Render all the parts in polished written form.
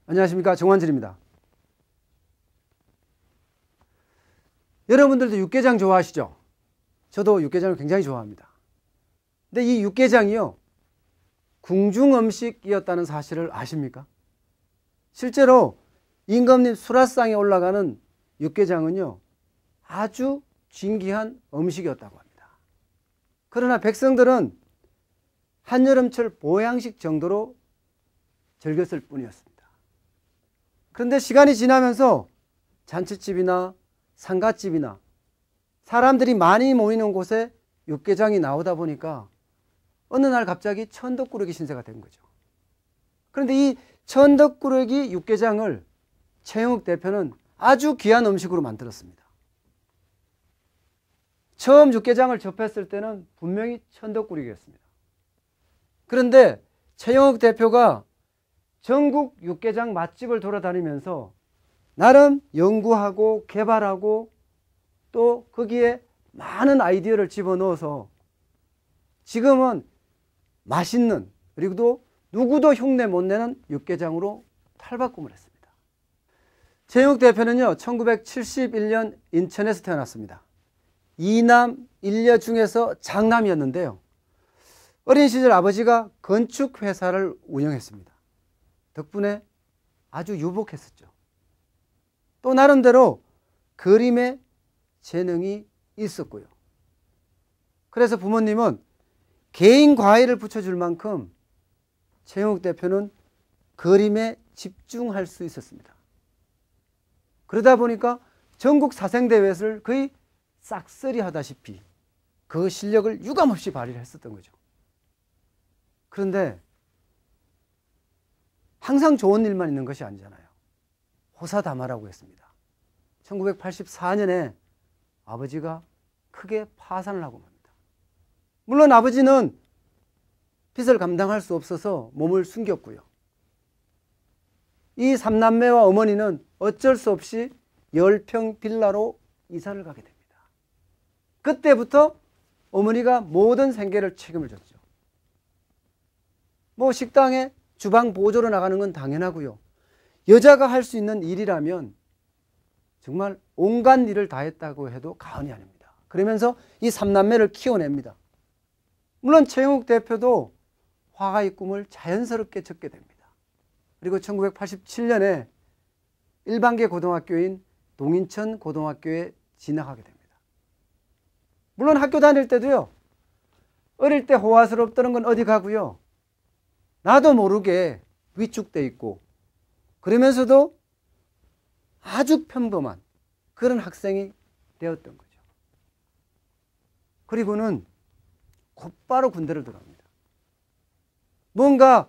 안녕하십니까, 정환진입니다. 여러분들도 육개장 좋아하시죠? 저도 육개장을 굉장히 좋아합니다. 근데 이 육개장이요, 궁중 음식이었다는 사실을 아십니까? 실제로 임금님 수라상에 올라가는 육개장은요, 아주 진귀한 음식이었다고 합니다. 그러나 백성들은 한여름철 보양식 정도로 즐겼을 뿐이었습니다. 그런데 시간이 지나면서 잔치집이나 상갓집이나 사람들이 많이 모이는 곳에 육개장이 나오다 보니까 어느 날 갑자기 천덕꾸러기 신세가 된 거죠. 그런데 이 천덕꾸러기 육개장을 최영욱 대표는 아주 귀한 음식으로 만들었습니다. 처음 육개장을 접했을 때는 분명히 천덕꾸러기였습니다. 그런데 최영욱 대표가 전국 육개장 맛집을 돌아다니면서 나름 연구하고 개발하고 또 거기에 많은 아이디어를 집어넣어서 지금은 맛있는, 그리고 또 누구도 흉내 못 내는 육개장으로 탈바꿈을 했습니다. 최영욱 대표는요, 1971년 인천에서 태어났습니다. 2남 1녀 중에서 장남이었는데요. 어린 시절 아버지가 건축회사를 운영했습니다. 덕분에 아주 유복했었죠. 또 나름대로 그림에 재능이 있었고요. 그래서 부모님은 개인 과외를 붙여줄 만큼 최영욱 대표는 그림에 집중할 수 있었습니다. 그러다 보니까 전국 사생대회를 거의 싹쓸이 하다시피 그 실력을 유감없이 발휘를 했었던 거죠. 그런데 항상 좋은 일만 있는 것이 아니잖아요. 호사다마라고 했습니다. 1984년에 아버지가 크게 파산을 하고 맙니다. 물론 아버지는 빚을 감당할 수 없어서 몸을 숨겼고요. 이 삼남매와 어머니는 어쩔 수 없이 10평 빌라로 이사를 가게 됩니다. 그때부터 어머니가 모든 생계를 책임을 졌죠. 뭐 식당에 주방 보조로 나가는 건 당연하고요. 여자가 할 수 있는 일이라면 정말 온갖 일을 다 했다고 해도 과언이 아닙니다. 그러면서 이 삼남매를 키워냅니다. 물론 최영욱 대표도 화가의 꿈을 자연스럽게 접게 됩니다. 그리고 1987년에 일반계 고등학교인 동인천 고등학교에 진학하게 됩니다. 물론 학교 다닐 때도요, 어릴 때 호화스럽다는 건 어디 가고요, 나도 모르게 위축돼 있고 그러면서도 아주 평범한 그런 학생이 되었던 거죠. 그리고는 곧바로 군대를 들어갑니다. 뭔가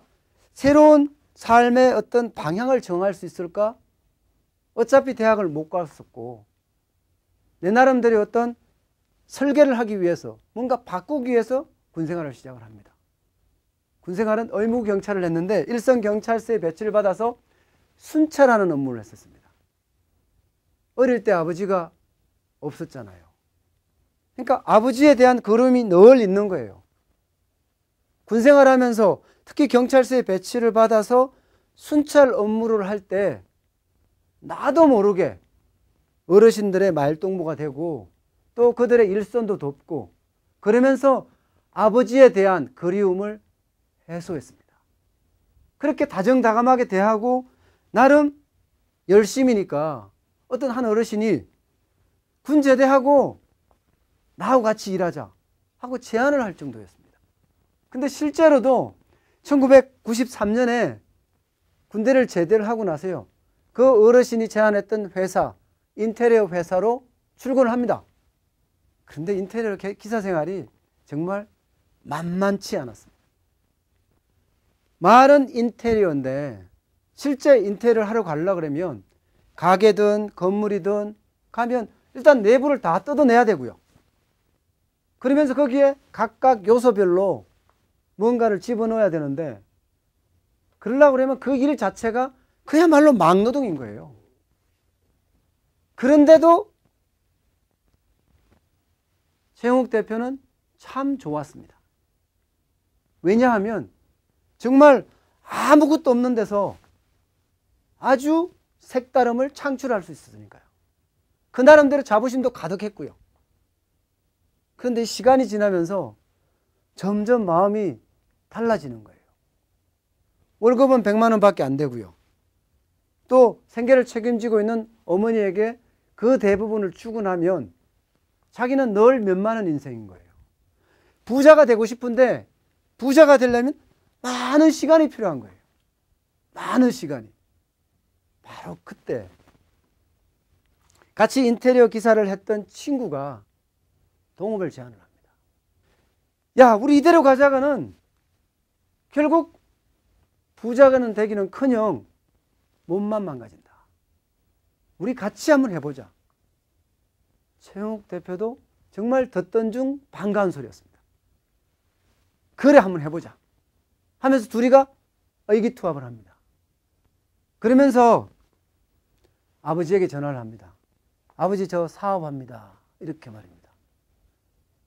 새로운 삶의 어떤 방향을 정할 수 있을까? 어차피 대학을 못 갔었고 내 나름대로 어떤 설계를 하기 위해서 뭔가 바꾸기 위해서 군생활을 시작을 합니다. 군생활은 의무경찰을 했는데 일선경찰서에 배치를 받아서 순찰하는 업무를 했었습니다. 어릴 때 아버지가 없었잖아요. 그러니까 아버지에 대한 그리움이 늘 있는 거예요. 군생활하면서 특히 경찰서에 배치를 받아서 순찰 업무를 할 때 나도 모르게 어르신들의 말동무가 되고 또 그들의 일손도 돕고 그러면서 아버지에 대한 그리움을 해소했습니다. 그렇게 다정다감하게 대하고 나름 열심이니까 어떤 한 어르신이 군 제대하고 나하고 같이 일하자 하고 제안을 할 정도였습니다. 근데 실제로도 1993년에 군대를 제대를 하고 나서요, 그 어르신이 제안했던 회사, 인테리어 회사로 출근을 합니다. 그런데 인테리어 기사 생활이 정말 만만치 않았습니다. 말은 인테리어인데 실제 인테리어를 하러 가려고 그러면 가게든 건물이든 가면 일단 내부를 다 뜯어내야 되고요. 그러면서 거기에 각각 요소별로 뭔가를 집어넣어야 되는데 그러려고 그러면 그 일 자체가 그야말로 막노동인 거예요. 그런데도 최영욱 대표는 참 좋았습니다. 왜냐하면 정말 아무것도 없는 데서 아주 색다름을 창출할 수 있었으니까요. 그 나름대로 자부심도 가득했고요. 그런데 시간이 지나면서 점점 마음이 달라지는 거예요. 월급은 100만 원밖에 안 되고요. 또 생계를 책임지고 있는 어머니에게 그 대부분을 주고 나면 자기는 늘 몇만 원 인생인 거예요. 부자가 되고 싶은데 부자가 되려면 많은 시간이 필요한 거예요. 많은 시간이. 바로 그때 같이 인테리어 기사를 했던 친구가 동업을 제안을 합니다. 야, 우리 이대로 가자가는 결국 부자가는 되기는커녕 몸만 망가진다. 우리 같이 한번 해보자. 최영욱 대표도 정말 듣던 중 반가운 소리였습니다. 그래, 한번 해보자 하면서 둘이가 의기투합을 합니다. 그러면서 아버지에게 전화를 합니다. 아버지, 저 사업합니다. 이렇게 말입니다.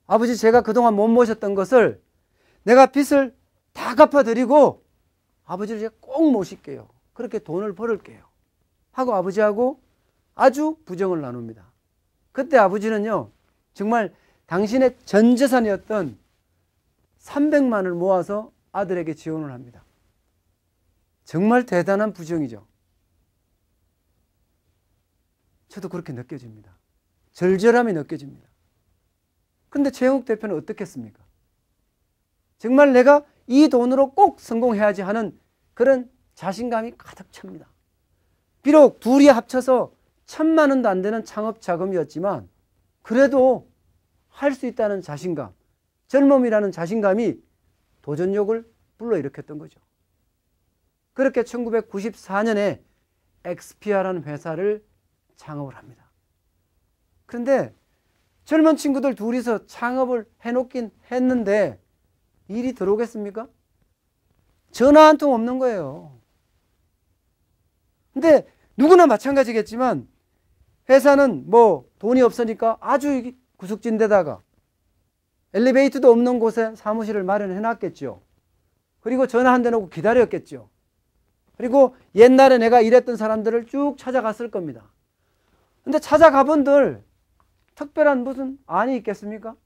아버지, 제가 그동안 못 모셨던 것을 내가 빚을 다 갚아드리고 아버지를 제가 꼭 모실게요. 그렇게 돈을 벌을게요. 하고 아버지하고 아주 부정을 나눕니다. 그때 아버지는요, 정말 당신의 전 재산이었던 300만 원을 모아서 아들에게 지원을 합니다. 정말 대단한 부정이죠. 저도 그렇게 느껴집니다. 절절함이 느껴집니다. 근데 최영욱 대표는 어떻겠습니까? 정말 내가 이 돈으로 꼭 성공해야지 하는 그런 자신감이 가득 찹니다. 비록 둘이 합쳐서 1,000만 원도 안 되는 창업 자금이었지만 그래도 할 수 있다는 자신감, 젊음이라는 자신감이 도전욕을 불러일으켰던 거죠. 그렇게 1994년에 엑스피아라는 회사를 창업을 합니다. 그런데 젊은 친구들 둘이서 창업을 해놓긴 했는데 일이 들어오겠습니까? 전화 한 통 없는 거예요. 근데 누구나 마찬가지겠지만 회사는 뭐 돈이 없으니까 아주 구석진 데다가 엘리베이터도 없는 곳에 사무실을 마련해 놨겠죠. 그리고 전화 한 대 놓고 기다렸겠죠. 그리고 옛날에 내가 일했던 사람들을 쭉 찾아갔을 겁니다. 근데 찾아가본들 특별한 무슨 안이 있겠습니까?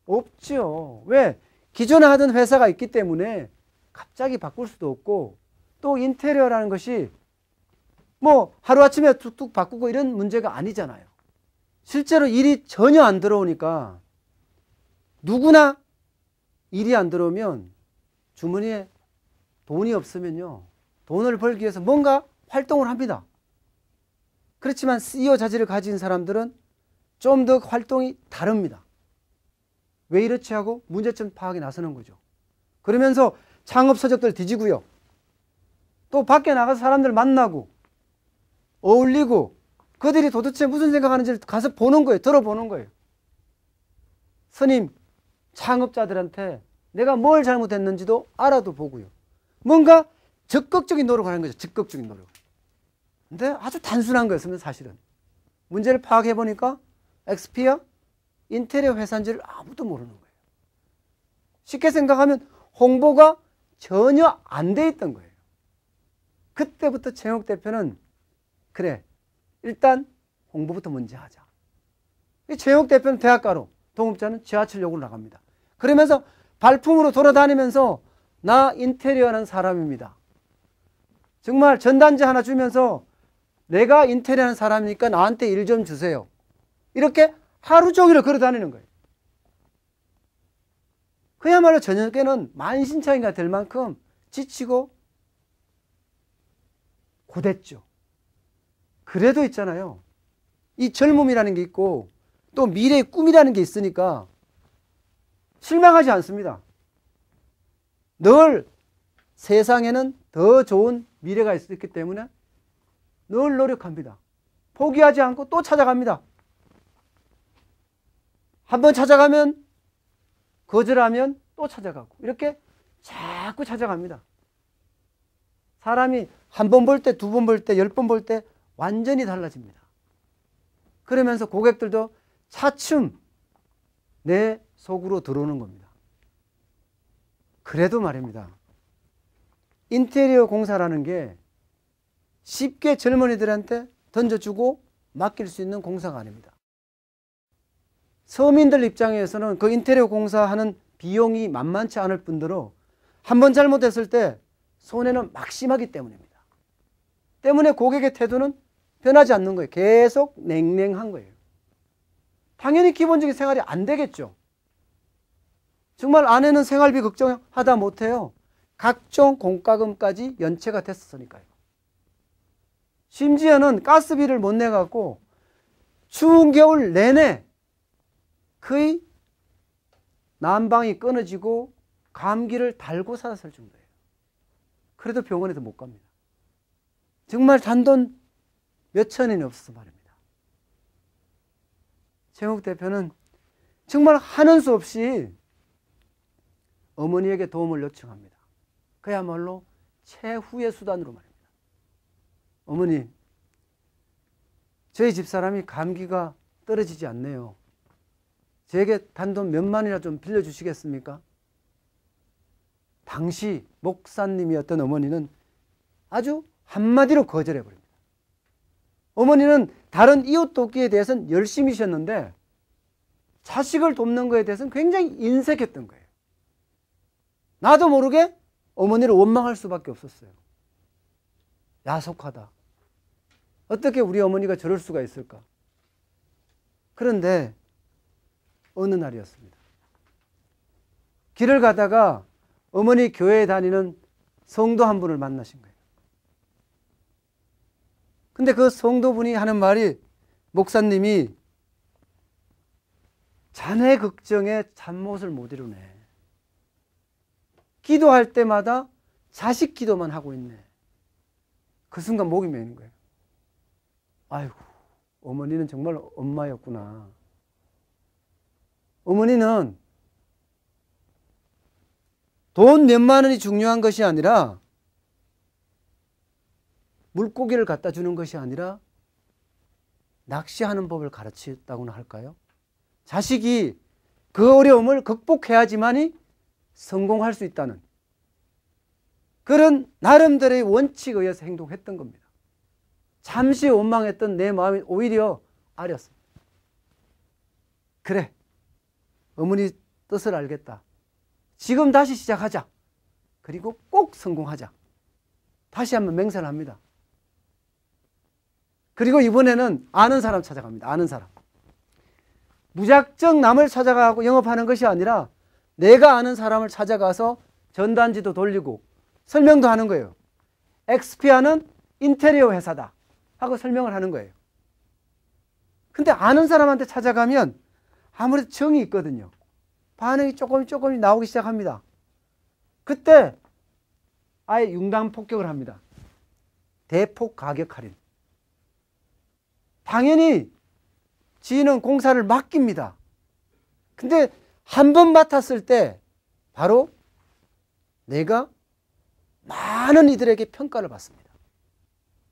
없죠. 왜? 기존에 하던 회사가 있기 때문에 갑자기 바꿀 수도 없고, 또 인테리어라는 것이 뭐 하루아침에 툭툭 바꾸고 이런 문제가 아니잖아요. 실제로 일이 전혀 안 들어오니까 누구나 일이 안 들어오면 주머니에 돈이 없으면요, 돈을 벌기 위해서 뭔가 활동을 합니다. 그렇지만 CEO 자질을 가진 사람들은 좀 더 활동이 다릅니다. 왜 이렇지 하고 문제점 파악에 나서는 거죠. 그러면서 창업 서적들 뒤지고요. 또 밖에 나가서 사람들 만나고 어울리고 그들이 도대체 무슨 생각하는지를 가서 보는 거예요. 들어보는 거예요. 스님, 창업자들한테 내가 뭘 잘못했는지도 알아도 보고요. 뭔가 적극적인 노력을 하는 거죠. 적극적인 노력. 근데 아주 단순한 거였습니다. 사실은. 문제를 파악해 보니까 엑스피아 인테리어 회사인지를 아무도 모르는 거예요. 쉽게 생각하면 홍보가 전혀 안 돼 있던 거예요. 그때부터 최영욱 대표는 그래, 일단 홍보부터 먼저 하자. 최영욱 대표는 대학가로, 동업자는 지하철역으로 나갑니다. 그러면서 발품으로 돌아다니면서 나 인테리어하는 사람입니다. 정말 전단지 하나 주면서 내가 인테리어하는 사람이니까 나한테 일 좀 주세요. 이렇게 하루 종일 걸어 다니는 거예요. 그야말로 저녁에는 만신창이가 될 만큼 지치고 고됐죠. 그래도 있잖아요. 이 젊음이라는 게 있고 또 미래의 꿈이라는 게 있으니까 실망하지 않습니다. 늘 세상에는 더 좋은 미래가 있기 때문에 늘 노력합니다. 포기하지 않고 또 찾아갑니다. 한번 찾아가면 거절하면 또 찾아가고 이렇게 자꾸 찾아갑니다. 사람이 한 번 볼 때, 두 번 볼 때, 10번 볼 때 완전히 달라집니다. 그러면서 고객들도 차츰 내 속으로 들어오는 겁니다. 그래도 말입니다. 인테리어 공사라는 게 쉽게 젊은이들한테 던져주고 맡길 수 있는 공사가 아닙니다. 서민들 입장에서는 그 인테리어 공사하는 비용이 만만치 않을 뿐더러 한 번 잘못했을 때 손해는 막심하기 때문입니다. 때문에 고객의 태도는 변하지 않는 거예요. 계속 냉랭한 거예요. 당연히 기본적인 생활이 안 되겠죠. 정말 아내는 생활비 걱정하다 못해요. 각종 공과금까지 연체가 됐었으니까요. 심지어는 가스비를 못 내갖고 추운 겨울 내내 거의 난방이 끊어지고 감기를 달고 살았을 정도예요. 그래도 병원에도 못 갑니다. 정말 잔돈 몇천 원이 없어서 말입니다. 최영욱 대표는 정말 하는 수 없이 어머니에게 도움을 요청합니다. 그야말로 최후의 수단으로 말입니다. 어머니, 저희 집사람이 감기가 떨어지지 않네요. 제게 단돈 몇만 원이나 좀 빌려주시겠습니까? 당시 목사님이었던 어머니는 아주 한마디로 거절해버립니다. 어머니는 다른 이웃 돕기에 대해서는 열심히셨는데 자식을 돕는 것에 대해서는 굉장히 인색했던 거예요. 나도 모르게 어머니를 원망할 수밖에 없었어요. 야속하다. 어떻게 우리 어머니가 저럴 수가 있을까? 그런데 어느 날이었습니다. 길을 가다가 어머니 교회에 다니는 성도 한 분을 만나신 거예요. 근데 그 성도분이 하는 말이, 목사님이 자네 걱정에 잠못을 못 이루네. 기도할 때마다 자식 기도만 하고 있네. 그 순간 목이 메이는 거예요. 아이고, 어머니는 정말 엄마였구나. 어머니는 돈 몇만 원이 중요한 것이 아니라, 물고기를 갖다 주는 것이 아니라 낚시하는 법을 가르쳤다고나 할까요? 자식이 그 어려움을 극복해야지만이 성공할 수 있다는 그런 나름대로의 원칙에 의해서 행동했던 겁니다. 잠시 원망했던 내 마음이 오히려 아렸습니다. 그래, 어머니 뜻을 알겠다. 지금 다시 시작하자. 그리고 꼭 성공하자. 다시 한번 맹세를 합니다. 그리고 이번에는 아는 사람 찾아갑니다. 아는 사람. 무작정 남을 찾아가고 영업하는 것이 아니라 내가 아는 사람을 찾아가서 전단지도 돌리고 설명도 하는 거예요. 엑스피아는 인테리어 회사다 하고 설명을 하는 거예요. 근데 아는 사람한테 찾아가면 아무래도 정이 있거든요. 반응이 조금 나오기 시작합니다. 그때 아예 융단 폭격을 합니다. 대폭 가격 할인. 당연히 지인은 공사를 맡깁니다. 근데 한 번 맡았을 때 바로 내가 많은 이들에게 평가를 받습니다.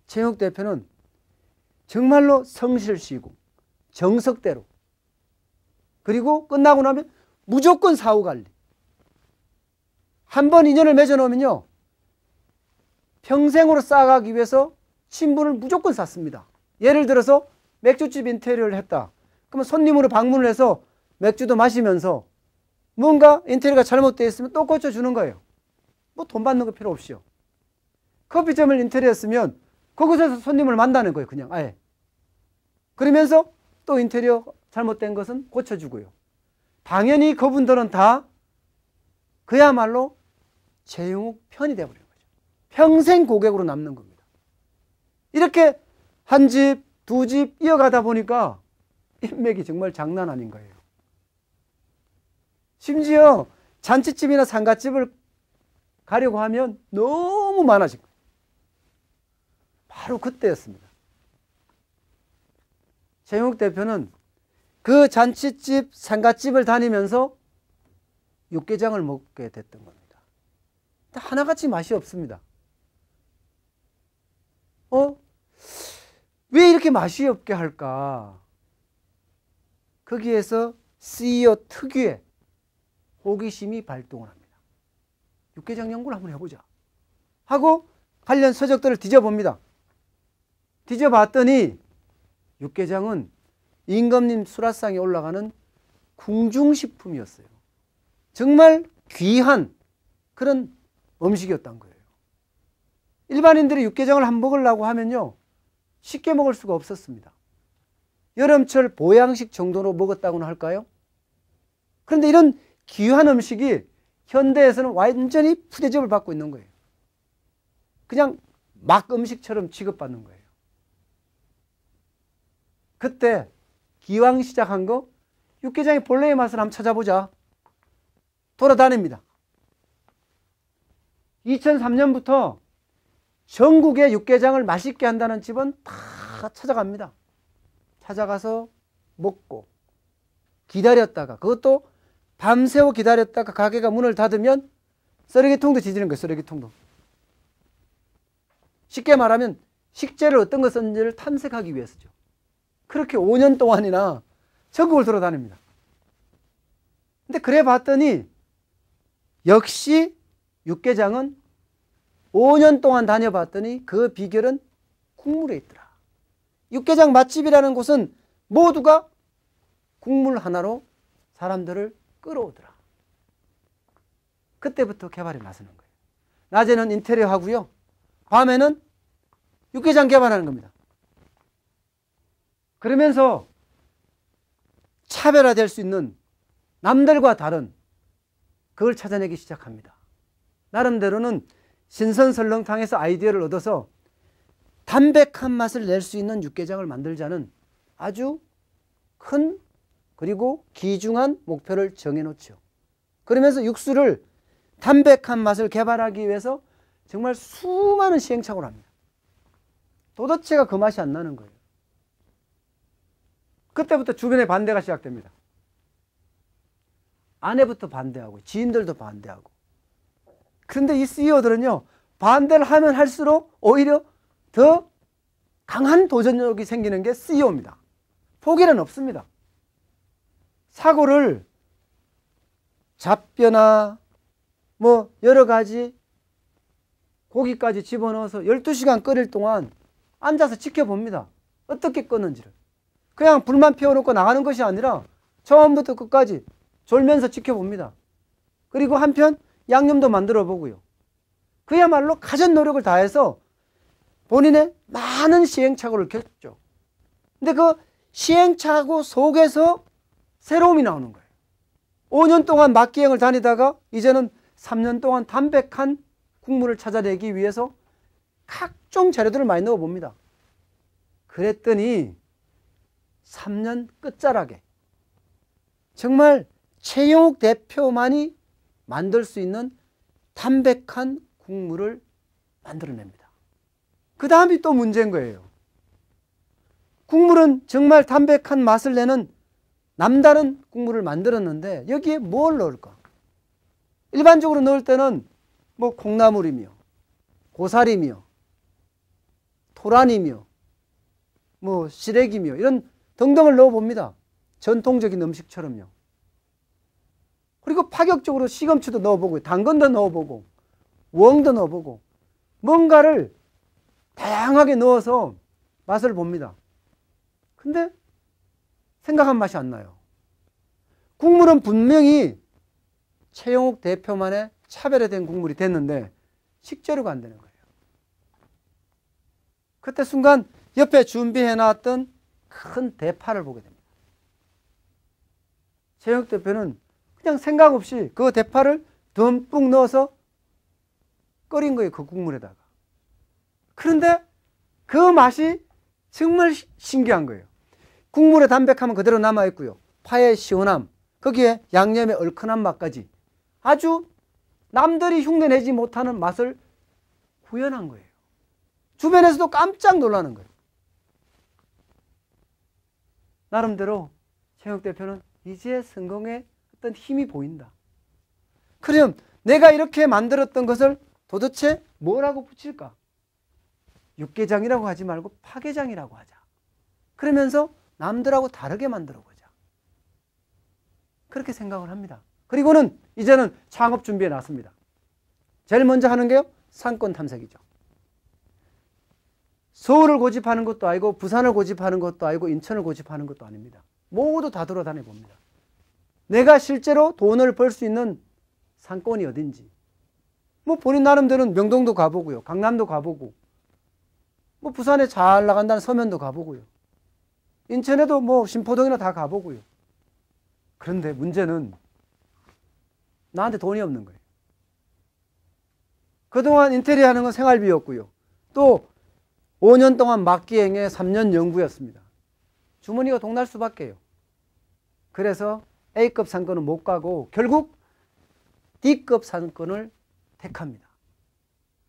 최영욱 대표는 정말로 성실시고 정석대로, 그리고 끝나고 나면 무조건 사후관리. 한 번 인연을 맺어놓으면요, 평생으로 쌓아가기 위해서 친분을 무조건 쌓습니다. 예를 들어서 맥주집 인테리어를 했다. 그러면 손님으로 방문을 해서 맥주도 마시면서 뭔가 인테리어가 잘못되어 있으면 또 고쳐주는 거예요. 뭐 돈 받는 거 필요 없이요. 커피점을 인테리어 했으면 그곳에서 손님을 만나는 거예요. 그냥 아예. 그러면서 또 인테리어 잘못된 것은 고쳐주고요. 당연히 그분들은 다 그야말로 최영욱 편이 되어버리는 거죠. 평생 고객으로 남는 겁니다. 이렇게 한 집, 두 집 이어가다 보니까 인맥이 정말 장난 아닌 거예요. 심지어 잔치집이나 상가집을 가려고 하면 너무 많아진 거예요. 바로 그때였습니다. 최영욱 대표는 그 잔치집, 상가집을 다니면서 육개장을 먹게 됐던 겁니다. 하나같이 맛이 없습니다. 왜 이렇게 맛이 없게 할까? 거기에서 CEO 특유의 호기심이 발동을 합니다. 육개장 연구를 한번 해보자 하고 관련 서적들을 뒤져봅니다. 뒤져봤더니 육개장은 임금님 수라상에 올라가는 궁중식품이었어요. 정말 귀한 그런 음식이었던 거예요. 일반인들이 육개장을 한번 먹으려고 하면요, 쉽게 먹을 수가 없었습니다. 여름철 보양식 정도로 먹었다고는 할까요? 그런데 이런 귀한 음식이 현대에서는 완전히 푸대접을 받고 있는 거예요. 그냥 막 음식처럼 취급받는 거예요. 그때 기왕 시작한 거, 육개장의 본래의 맛을 한번 찾아보자. 돌아다닙니다. 2003년부터 전국의 육개장을 맛있게 한다는 집은 다 찾아갑니다. 찾아가서 먹고 기다렸다가, 그것도 밤새워 기다렸다가 가게가 문을 닫으면 쓰레기통도 뒤지는 거예요. 쓰레기통도. 쉽게 말하면 식재를 어떤 거 썼는지를 탐색하기 위해서죠. 그렇게 5년 동안이나 전국을 돌아다닙니다. 근데 그래 봤더니 역시 육개장은 5년 동안 다녀봤더니 그 비결은 국물에 있더라. 육개장 맛집이라는 곳은 모두가 국물 하나로 사람들을 끌어오더라. 그때부터 개발이 나서는 거예요. 낮에는 인테리어 하고요, 밤에는 육개장 개발하는 겁니다. 그러면서 차별화될 수 있는 남들과 다른 그걸 찾아내기 시작합니다. 나름대로는 신선설렁탕에서 아이디어를 얻어서 담백한 맛을 낼 수 있는 육개장을 만들자는 아주 큰 그리고 귀중한 목표를 정해놓죠. 그러면서 육수를 담백한 맛을 개발하기 위해서 정말 수많은 시행착오를 합니다. 도대체가 그 맛이 안 나는 거예요. 그때부터 주변에 반대가 시작됩니다. 아내부터 반대하고 지인들도 반대하고. 그런데 이 CEO들은요, 반대를 하면 할수록 오히려 더 강한 도전력이 생기는 게 CEO입니다. 포기는 없습니다. 사고를 잡뼈나 뭐 여러 가지 고기까지 집어넣어서 12시간 끓일 동안 앉아서 지켜봅니다. 어떻게 끓는지를. 그냥 불만 피워놓고 나가는 것이 아니라 처음부터 끝까지 졸면서 지켜봅니다. 그리고 한편 양념도 만들어 보고요. 그야말로 가진 노력을 다해서 본인의 많은 시행착오를 겪죠. 근데 그 시행착오 속에서 새로움이 나오는 거예요. 5년 동안 막기행을 다니다가 이제는 3년 동안 담백한 국물을 찾아내기 위해서 각종 재료들을 많이 넣어봅니다. 그랬더니 3년 끝자락에 정말 최영욱 대표만이 만들 수 있는 담백한 국물을 만들어냅니다. 그 다음이 또 문제인 거예요. 국물은 정말 담백한 맛을 내는 남다른 국물을 만들었는데 여기에 뭘 넣을까? 일반적으로 넣을 때는 뭐 콩나물이며 고사리며 토란이며 뭐 시래기며 이런 등등을 넣어봅니다. 전통적인 음식처럼요. 그리고 파격적으로 시금치도 넣어보고 당근도 넣어보고 우엉도 넣어보고 뭔가를 다양하게 넣어서 맛을 봅니다. 근데 생각한 맛이 안 나요. 국물은 분명히 최영욱 대표만의 차별화된 국물이 됐는데 식재료가 안 되는 거예요. 그때 순간 옆에 준비해놨던 큰 대파를 보게 됩니다. 최영욱 대표는 그냥 생각 없이 그 대파를 듬뿍 넣어서 끓인 거예요. 그 국물에다가. 그런데 그 맛이 정말 신기한 거예요. 국물의 담백함은 그대로 남아있고요. 파의 시원함, 거기에 양념의 얼큰한 맛까지 아주 남들이 흉내내지 못하는 맛을 구현한 거예요. 주변에서도 깜짝 놀라는 거예요. 나름대로 최영욱 대표는 이제 성공의 어떤 힘이 보인다. 그럼 내가 이렇게 만들었던 것을 도대체 뭐라고 붙일까? 육개장이라고 하지 말고 파개장이라고 하자. 그러면서 남들하고 다르게 만들어 보자. 그렇게 생각을 합니다. 그리고는 이제는 창업 준비에 나섭니다. 제일 먼저 하는 게요, 상권 탐색이죠. 서울을 고집하는 것도 아니고 부산을 고집하는 것도 아니고 인천을 고집하는 것도 아닙니다. 모두 다 돌아다녀 봅니다. 내가 실제로 돈을 벌 수 있는 상권이 어딘지. 뭐 본인 나름대로는 명동도 가보고요, 강남도 가보고, 뭐 부산에 잘 나간다는 서면도 가보고요, 인천에도 뭐 신포동이나 다 가보고요. 그런데 문제는 나한테 돈이 없는 거예요. 그동안 인테리어 하는 건 생활비였고요. 또 5년 동안 막기행에 3년 연구였습니다. 주머니가 동날 수밖에요. 그래서 A급 상권은 못 가고 결국 D급 상권을 택합니다.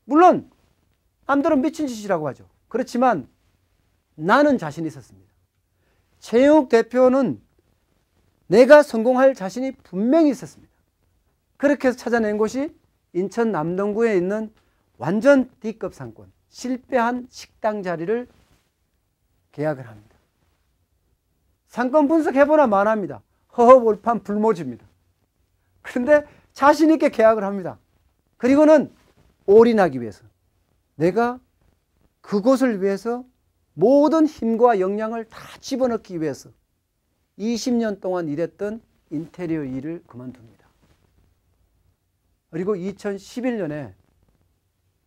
물론 남들은 미친 짓이라고 하죠. 그렇지만 나는 자신이 있었습니다. 최영욱 대표는 내가 성공할 자신이 분명히 있었습니다. 그렇게 해서 찾아낸 곳이 인천 남동구에 있는 완전 D급 상권, 실패한 식당 자리를 계약을 합니다. 상권 분석해보나 마나합니다. 허허벌판 불모지입니다. 그런데 자신 있게 계약을 합니다. 그리고는 올인하기 위해서, 내가 그곳을 위해서 모든 힘과 역량을 다 집어넣기 위해서 20년 동안 일했던 인테리어 일을 그만둡니다. 그리고 2011년에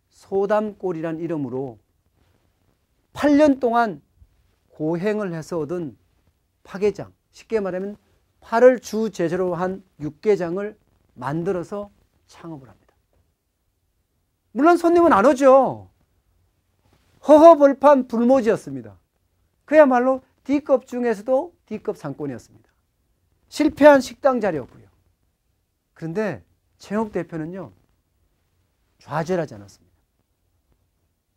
소담골이란 이름으로 8년 동안 고행을 해서 얻은 파게장, 쉽게 말하면 팔을 주 제재로 한 육개장을 만들어서 창업을 합니다. 물론 손님은 안 오죠. 허허벌판 불모지였습니다. 그야말로 D급 중에서도 D급 상권이었습니다. 실패한 식당 자리였고요. 그런데 최영욱 대표는요, 좌절하지 않았습니다.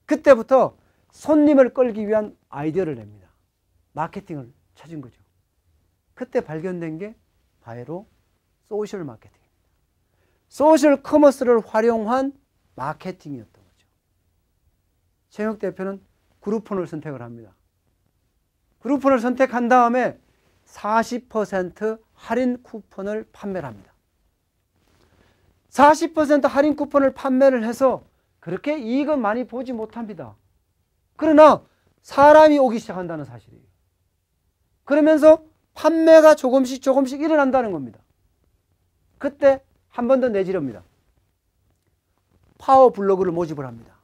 그때부터 손님을 끌기 위한 아이디어를 냅니다. 마케팅을 찾은 거죠. 그때 발견된 게 바로 소셜 마케팅입니다. 소셜 커머스를 활용한 마케팅이었던 거죠. 최영욱 대표는 그루폰을 선택을 합니다. 그루폰을 선택한 다음에 40% 할인 쿠폰을 판매를 합니다. 40% 할인 쿠폰을 판매를 해서 그렇게 이익은 많이 보지 못합니다. 그러나 사람이 오기 시작한다는 사실이에요. 그러면서 판매가 조금씩 일어난다는 겁니다. 그때 한 번 더 내지릅니다. 파워 블로그를 모집을 합니다.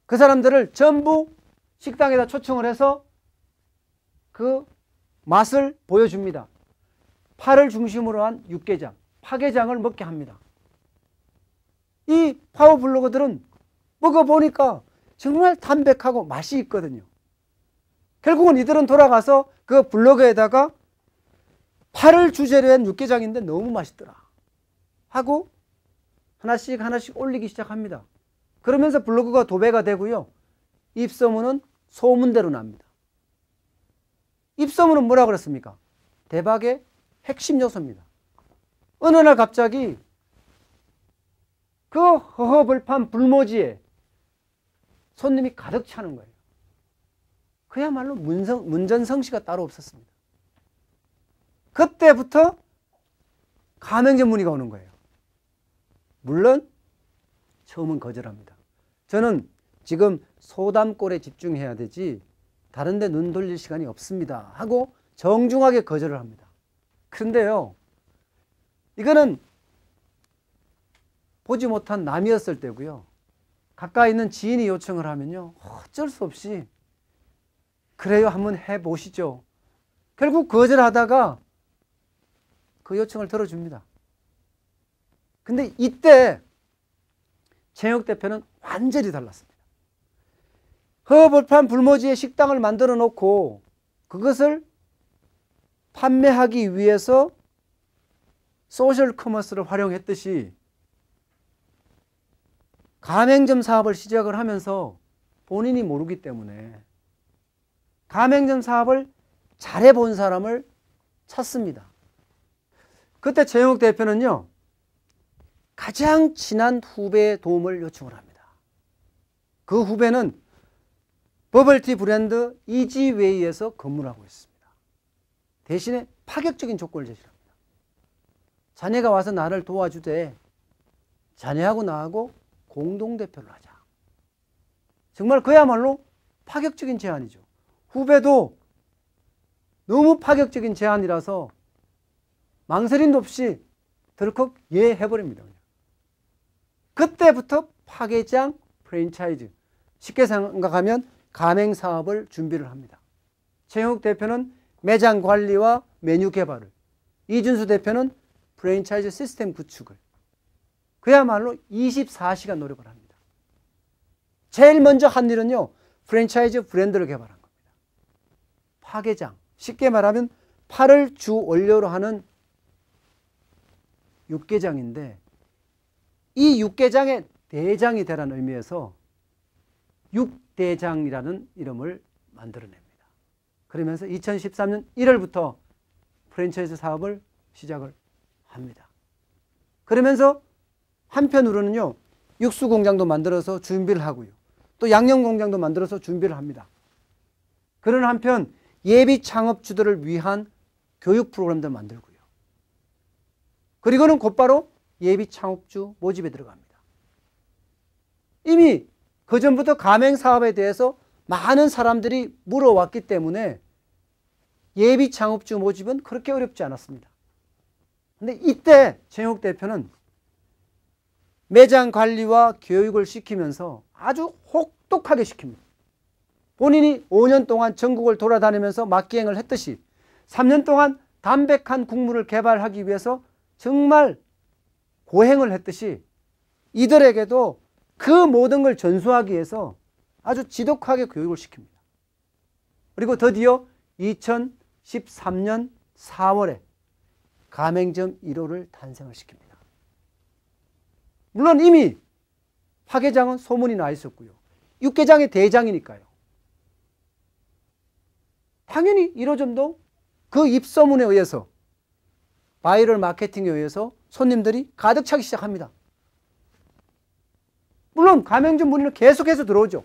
그 사람들을 전부 식당에다 초청을 해서 그 맛을 보여줍니다. 파를 중심으로 한 육개장, 파게장을 먹게 합니다. 이 파워 블로거들은 먹어보니까 정말 담백하고 맛이 있거든요. 결국은 이들은 돌아가서 그 블로그에다가 파를 주재료 한 육개장인데 너무 맛있더라 하고 하나씩 올리기 시작합니다. 그러면서 블로그가 도배가 되고요, 입소문은 소문대로 납니다. 입소문은 뭐라 그랬습니까? 대박의 핵심 요소입니다. 어느 날 갑자기 그 허허벌판 불모지에 손님이 가득 차는 거예요. 그야말로 문전성시가 따로 없었습니다. 그때부터 가맹점 문의가 오는 거예요. 물론 처음은 거절합니다. 저는 지금 소담골에 집중해야 되지 다른 데 눈 돌릴 시간이 없습니다 하고 정중하게 거절을 합니다. 그런데요, 이거는 보지 못한 남이었을 때고요, 가까이 있는 지인이 요청을 하면요, 어쩔 수 없이 그래요, 한번 해보시죠. 결국 거절하다가 그 요청을 들어줍니다. 근데 이때 최영욱 대표는 완전히 달랐습니다. 허허벌판 불모지에 식당을 만들어 놓고 그것을 판매하기 위해서 소셜 커머스를 활용했듯이 가맹점 사업을 시작을 하면서 본인이 모르기 때문에 가맹점 사업을 잘해본 사람을 찾습니다. 그때 최영욱 대표는요, 가장 친한 후배의 도움을 요청을 합니다. 그 후배는 버블티 브랜드 이지웨이에서 근무를 하고 있습니다. 대신에 파격적인 조건을 제시합니다. 자네가 와서 나를 도와주되 자네하고 나하고 공동대표를 하자. 정말 그야말로 파격적인 제안이죠. 후배도 너무 파격적인 제안이라서 망설임도 없이 덜컥 예 해버립니다. 그때부터 파괴장 프랜차이즈, 쉽게 생각하면 가맹사업을 준비를 합니다. 최영욱 대표는 매장 관리와 메뉴 개발을, 이준수 대표는 프랜차이즈 시스템 구축을, 그야말로 24시간 노력을 합니다. 제일 먼저 한 일은요, 프랜차이즈 브랜드를 개발한 겁니다. 파괴장, 쉽게 말하면 파를 주 원료로 하는 육개장인데, 이 육개장의 대장이 되라는 의미에서 육대장이라는 이름을 만들어냅니다. 그러면서 2013년 1월부터 프랜차이즈 사업을 시작을 합니다. 그러면서 한편으로는요, 육수 공장도 만들어서 준비를 하고요, 또 양념 공장도 만들어서 준비를 합니다. 그런 한편 예비 창업주들을 위한 교육 프로그램도 만들고요. 그리고는 곧바로 예비 창업주 모집에 들어갑니다. 이미 그전부터 가맹사업에 대해서 많은 사람들이 물어왔기 때문에 예비 창업주 모집은 그렇게 어렵지 않았습니다. 근데 이때 최영욱 대표는 매장 관리와 교육을 시키면서 아주 혹독하게 시킵니다. 본인이 5년 동안 전국을 돌아다니면서 막기행을 했듯이 3년 동안 담백한 국물을 개발하기 위해서 정말 고행을 했듯이 이들에게도 그 모든 걸 전수하기 위해서 아주 지독하게 교육을 시킵니다. 그리고 드디어 2013년 4월에 가맹점 1호를 탄생을 시킵니다. 물론 이미 파괴장은 소문이 나 있었고요. 육개장의 대장이니까요. 당연히 1호점도 그 입소문에 의해서, 바이럴 마케팅에 의해서 손님들이 가득 차기 시작합니다. 물론 가맹점 문의는 계속해서 들어오죠.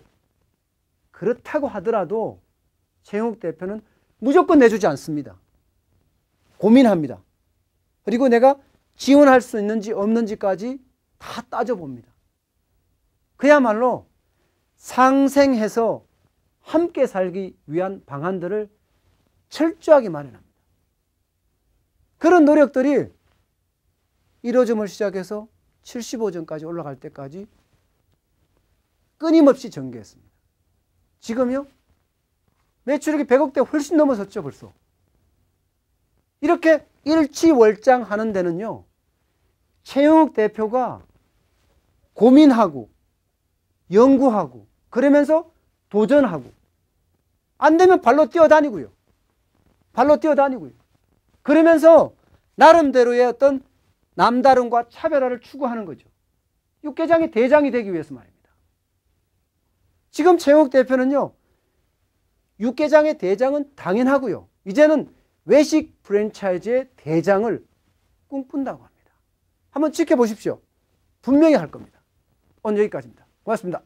그렇다고 하더라도 최영욱 대표는 무조건 내주지 않습니다. 고민합니다. 그리고 내가 지원할 수 있는지 없는지까지 다 따져봅니다. 그야말로 상생해서 함께 살기 위한 방안들을 철저하게 마련합니다. 그런 노력들이 1호점을 시작해서 75점까지 올라갈 때까지 끊임없이 전개했습니다. 지금요, 매출액이 100억대 훨씬 넘어섰죠, 벌써. 이렇게 일치월장하는 데는요, 최영욱 대표가 고민하고 연구하고 그러면서 도전하고, 안 되면 발로 뛰어다니고요. 그러면서 나름대로의 어떤 남다름과 차별화를 추구하는 거죠. 육개장의 대장이 되기 위해서 말입니다. 지금 최영욱 대표는요, 육개장의 대장은 당연하고요, 이제는 외식 프랜차이즈의 대장을 꿈꾼다고 합니다. 한번 지켜보십시오. 분명히 할 겁니다. 오늘 여기까지입니다. 고맙습니다.